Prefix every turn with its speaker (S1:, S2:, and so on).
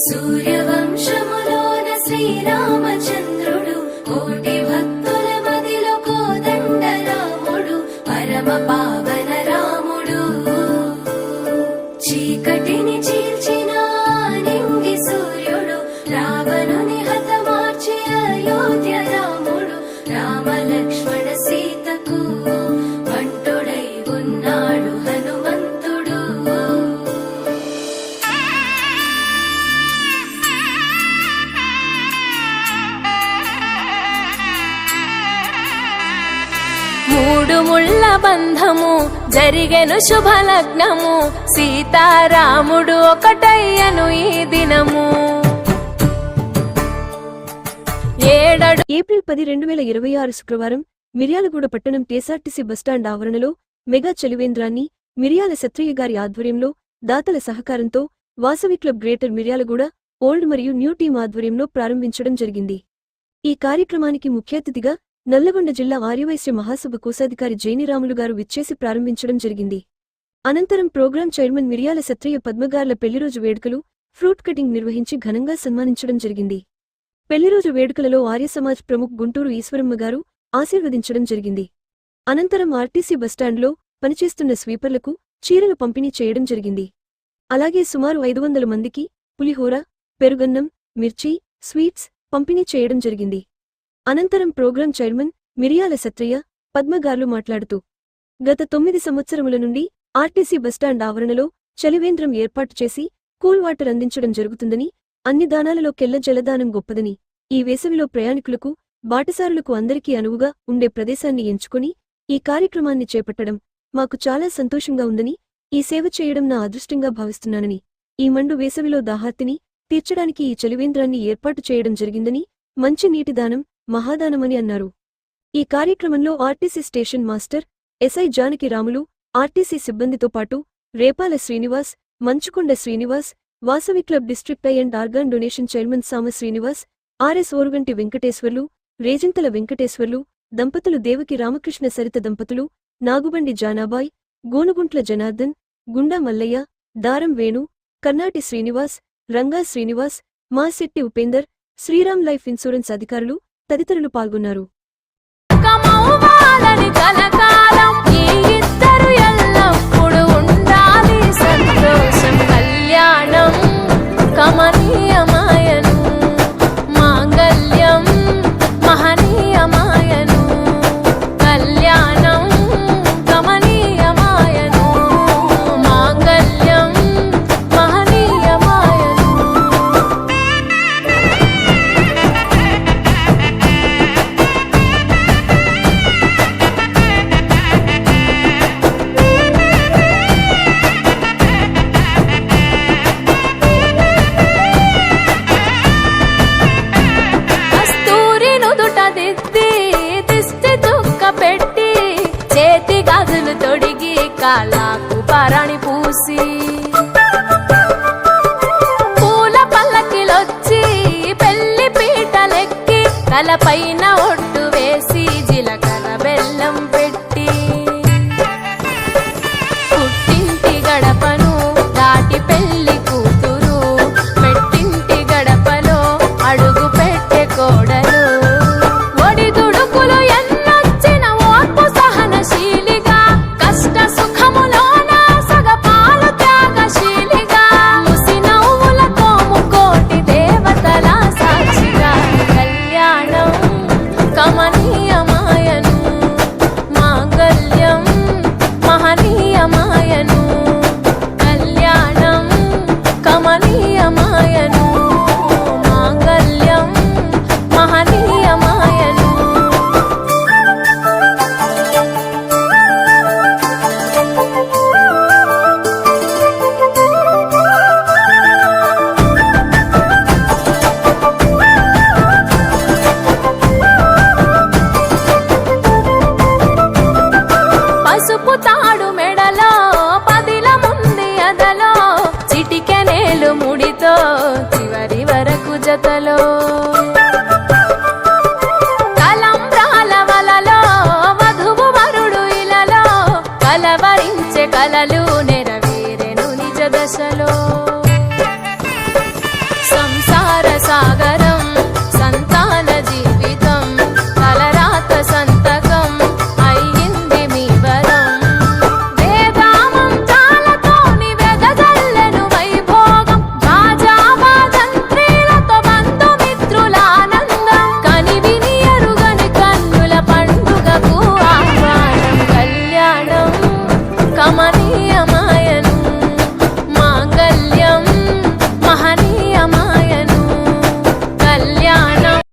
S1: సూర్యవంశములోన శ్రీరామచంద్రుడు కోటి భక్తుల మదిలో కోదండ రాముడు పరమ పావన రాముడు చీకటిని చీల్చిన నింగి సూర్యుడు రావణుని హతమార్చి అయోధ్య రాముడు రామ లక్ష్మణ సీతకు వంటుడై ఉన్నాడు హనుమంతుడు. మూడు ముళ్ళ బంధము జరిగెను శుభలగ్నము సీతారాముడు ఒకటయ్యను ఈ దినము.
S2: ఏప్రిల్ 10, 2026 శుక్రవారం మిర్యాలగూడ పట్టణం టీఎస్ఆర్టీసీ బస్టాండ్ ఆవరణలో మెగా చలివేంద్రాన్ని మిర్యాల సత్రయ్య గారి ఆధ్వర్యంలో దాతల సహకారంతో Vasavi club greater Miryalaguda old మరియు న్యూ టీం ఆధ్వర్యంలో ప్రారంభించడం జరిగింది. ఈ కార్యక్రమానికి ముఖ్య అతిథిగా నల్లగొండ జిల్లా ఆర్యవైశ్య మహాసభ కోశాధికారి జైనిరాములు గారు విచ్చేసి ప్రారంభించడం జరిగింది. అనంతరం ప్రోగ్రాం చైర్మన్ మిర్యాల సత్రయ్య పద్మగార్ల పెళ్లిరోజు వేడుకలు ఫ్రూట్ కటింగ్ నిర్వహించి ఘనంగా సన్మానించడం జరిగింది. పెళ్లిరోజు వేడుకలలో ఆర్య సమాజ్ ప్రముఖ్ గుంటూరు ఈశ్వరమ్మ గారు ఆశీర్వదించడం జరిగింది. అనంతరం ఆర్టీసీ బస్టాండ్లో పనిచేస్తున్న స్వీపర్లకు చీరలు పంపిణీ చేయడం జరిగింది. అలాగే సుమారు 500 మందికి పులిహోర, పెరుగన్నం, మిర్చి, స్వీట్స్ పంపిణీ చేయడం జరిగింది. అనంతరం ప్రోగ్రాం చైర్మన్ మిర్యాల సత్రయ్య పద్మగార్లు మాట్లాడుతూ గత 9 సంవత్సరముల నుండి ఆర్టీసీ బస్టాండ్ ఆవరణలో చలివేంద్రం ఏర్పాటు చేసి కూల్ వాటర్ అందించడం జరుగుతుందని, అన్ని దానాలలో కెల్ల జలదానం గొప్పదని, ఈ వేసవిలో ప్రయాణికులకు బాటసారులకు అందరికీ అనువుగా ఉండే ప్రదేశాన్ని ఎంచుకుని ఈ కార్యక్రమాన్ని చేపట్టడం మాకు చాలా సంతోషంగా ఉందని, ఈ సేవ చేయడం నా అదృష్టంగా భావిస్తున్నానని, ఈ మండు వేసవిలో దాహార్తిని తీర్చడానికి ఈ చలివేంద్రాన్ని ఏర్పాటు చేయడం జరిగిందని, మంచి నీటి దానం మహాదానమని అన్నారు. ఈ కార్యక్రమంలో RTC station master SI Janaki Ramulu, RTC సిబ్బందితో పాటు Repala Srinivas, Manchukonda Srinivas, Vasavi club district eye and organ donation chairman Sama Srinivas, RS Oruganti Venkateswarlu, Rejintala Venkateswarlu దంపతులు, దేవకి రామకృష్ణ సరిత దంపతులు, నాగుబండి జానాబాయ్, గోనుగుంట్ల జనార్దన్, గుండా మల్లయ్య, దారం వేణు, కర్నాటి శ్రీనివాస్, రంగా శ్రీనివాస్, మా శెట్టి ఉపేందర్, శ్రీరామ్ లైఫ్ ఇన్సూరెన్స్ అధికారులు తదితరులు పాల్గొన్నారు.
S1: కమనీయమాయను మాంగళ్యం మహనీయమాయను కళ్యాణం కమనీయమాయను మాంగళ్యం మహనీయమాయను. పెట్టి చేతి గాజులు తొడిగి కాళ్ళకు పారాణి పూసి పూల పల్లకిలొచ్చి పెళ్లి పీటలెక్కి తలపైన ఒట్టు వేసి జీలకర్ర బెల్లం పెట్టి పుట్టింటి గడపను దాటి పెళ్లి కూతురు మెట్టింటి గడపలో అడుగు పెట్టే కోడలు కమనీయమాయను మాంగళ్యం మహనీయమాయను కళ్యాణం కమనీయమాయను మాంగళ్యం మహనీయమాయను. పసుపు తాడు మెడలో పదిల ముంది అదలో చిటికెనేలు ముడితో చివరి వరకు జతలో తలంబ్రాల వలలో వధువు వరుడు ఇలలో కలవరించే కలలు